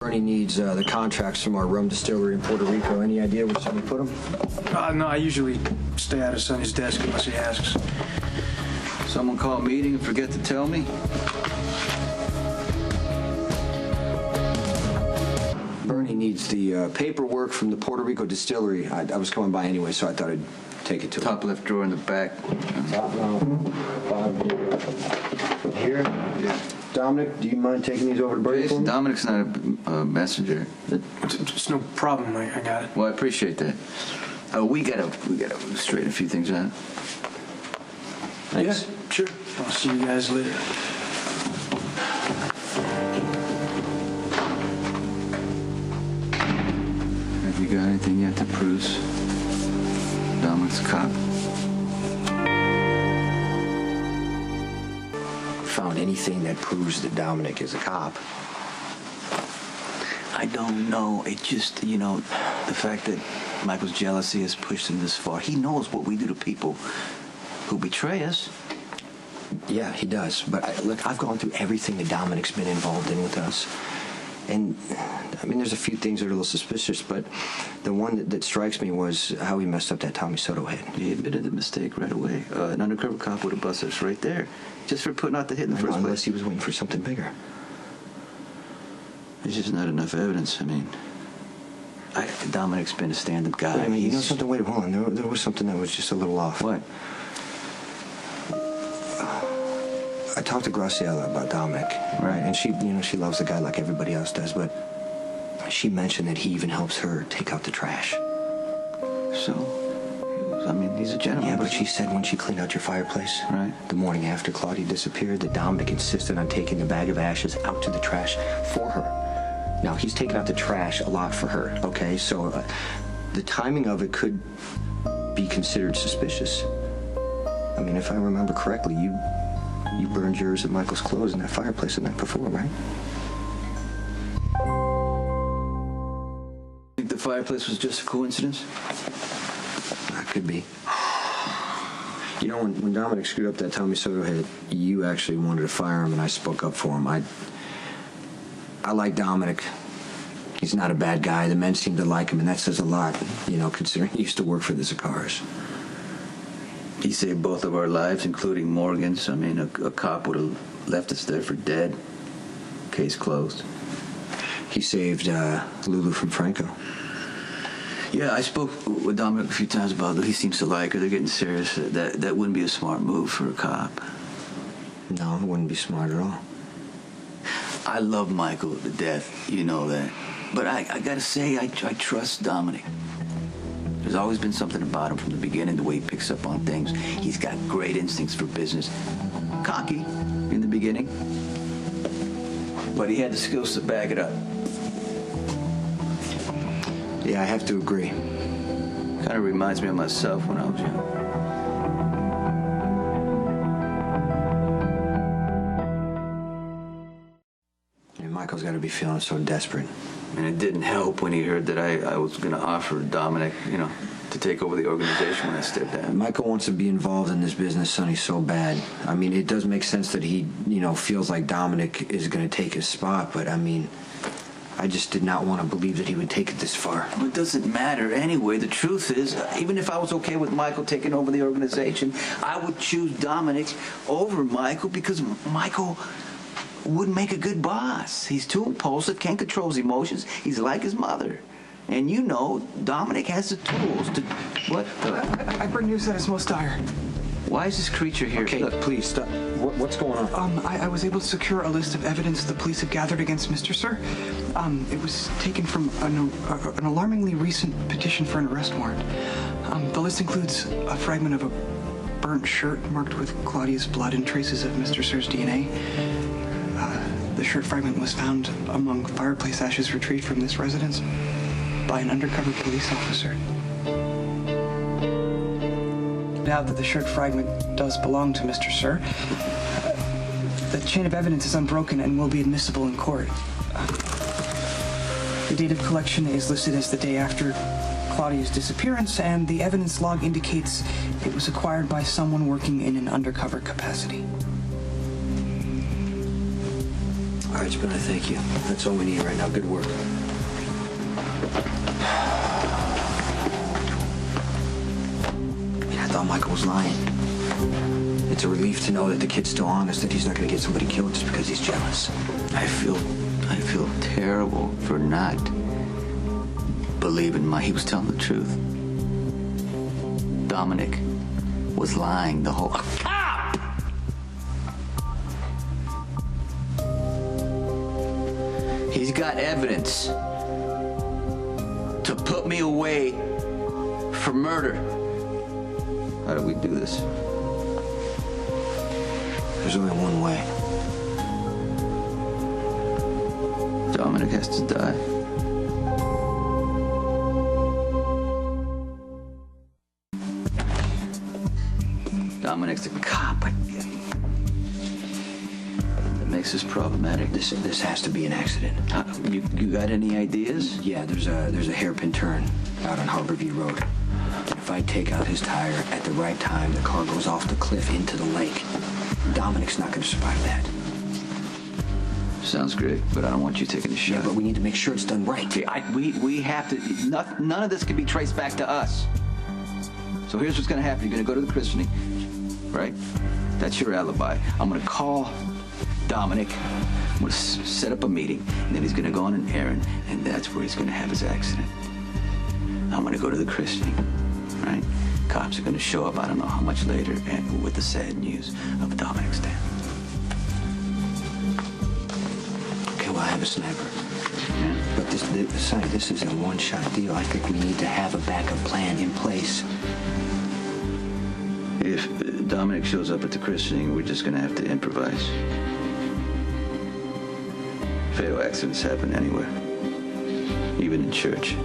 Bernie needs the contracts from our rum distillery in Puerto Rico. Any idea where Sonny put them? No, I usually stay out of Sonny's desk unless he asks. Someone call a meeting and forget to tell me? Bernie needs the paperwork from the Puerto Rico distillery. I was coming by anyway, so I thought I'd take it to him. Top left drawer in the back. Top now. Here? Yeah. Dominic, do you mind taking these over to Bernie for me? Dominic's not a messenger. It's no problem. I got it. Well, I appreciate that. We gotta straighten a few things out. Thanks. Yeah, sure. I'll see you guys later. Have you got anything yet that proves Dominic's a cop? Found anything that proves that Dominic is a cop? I don't know. It just, the fact that Michael's jealousy has pushed him this far. He knows what we do to people who betray us. Yeah, he does. But look, I've gone through everything that Dominic's been involved in with us. And, I mean, there's a few things that are a little suspicious, but the one that strikes me was how he messed up that Tommy Soto hit. He admitted the mistake right away. An undercover cop would have busted us right there, just for putting out the hit in the first place. Unless he was waiting for something bigger. There's just not enough evidence. I mean, Dominic's been a stand-up guy. Wait, I mean, you know something? Wait, hold on. There was something that was just a little off. What? I talked to Graciela about Dominic, right? And she loves the guy like everybody else does, but she mentioned that he even helps her take out the trash. So, I mean, he's a gentleman. Yeah, but she said when she cleaned out your fireplace, right, the morning after Claudia disappeared, that Dominic insisted on taking the bag of ashes out to the trash for her. Now, he's taken out the trash a lot for her, okay? So the timing of it could be considered suspicious. I mean, if I remember correctly, you burned yours and Michael's clothes in that fireplace the night before, right? Think the fireplace was just a coincidence? That could be. You know, when Dominic screwed up that Tommy Soto hit, you actually wanted to fire him, and I spoke up for him. I like Dominic. He's not a bad guy. The men seem to like him, and that says a lot, considering he used to work for the Zaccaras. He saved both of our lives, including Morgan's. I mean, a cop would have left us there for dead. Case closed. He saved Lulu from Franco. Yeah, I spoke with Dominic a few times about it. He seems to like her. They're getting serious. That wouldn't be a smart move for a cop. No, it wouldn't be smart at all. I love Michael to death. You know that. But I gotta say, I trust Dominic. There's always been something about him from the beginning, the way he picks up on things. He's got great instincts for business. Cocky in the beginning, but he had the skills to back it up. Yeah, I have to agree. Kind of reminds me of myself when I was young. And Michael's got to be feeling so desperate. And it didn't help when he heard that I was going to offer Dominic, to take over the organization when I stepped down. Michael wants to be involved in this business, Sonny, so bad. I mean, it does make sense that he, feels like Dominic is going to take his spot, but I mean, I just did not want to believe that he would take it this far. Well, it doesn't matter anyway. The truth is, even if I was okay with Michael taking over the organization, I would choose Dominic over Michael because Michael wouldn't make a good boss. He's too impulsive, can't control his emotions. He's like his mother. And Dominic has the tools to... What the... I bring news that is most dire. Why is this creature here? Okay, Look, please, stop. What's going on? I was able to secure a list of evidence the police have gathered against Mr. Sir. It was taken from an alarmingly recent petition for an arrest warrant. The list includes a fragment of a burnt shirt marked with Claudia's blood and traces of Mr. Sir's DNA. The shirt fragment was found among fireplace ashes retrieved from this residence by an undercover police officer. Now that the shirt fragment does belong to Mr. Sir, the chain of evidence is unbroken and will be admissible in court. The date of collection is listed as the day after Claudia's disappearance, and the evidence log indicates it was acquired by someone working in an undercover capacity. right, Spinner, thank you. That's all we need right now. Good work. I thought Michael was lying. It's a relief to know that the kid's still honest, that he's not going to get somebody killed just because he's jealous. I feel terrible for not believing he was telling the truth. Dominic was lying the whole... A cop! He's got evidence to put me away for murder. How do we do this? There's only one way. Dominic has to die. Dominic's a cop. That makes this problematic. This has to be an accident. You got any ideas? Yeah, there's a hairpin turn out on Harborview Road. If I take out his tire at the right time, the car goes off the cliff into the lake. Dominic's not going to survive that. Sounds great, but I don't want you taking a shot. Yeah, but we need to make sure it's done right. Okay, we have to... None of this can be traced back to us. So here's what's going to happen. You're going to go to the christening, right? That's your alibi. I'm going to call Dominic. I'm going to set up a meeting, and then he's going to go on an errand, and that's where he's going to have his accident. I'm going to go to the christening, right? Cops are going to show up, I don't know how much later, and with the sad news of Dominic's death. Okay, well, I have a sniper. Yeah. But this is a one-shot deal. I think we need to have a backup plan in place. If Dominic shows up at the christening, we're just going to have to improvise. Fatal accidents happen anywhere, even in church.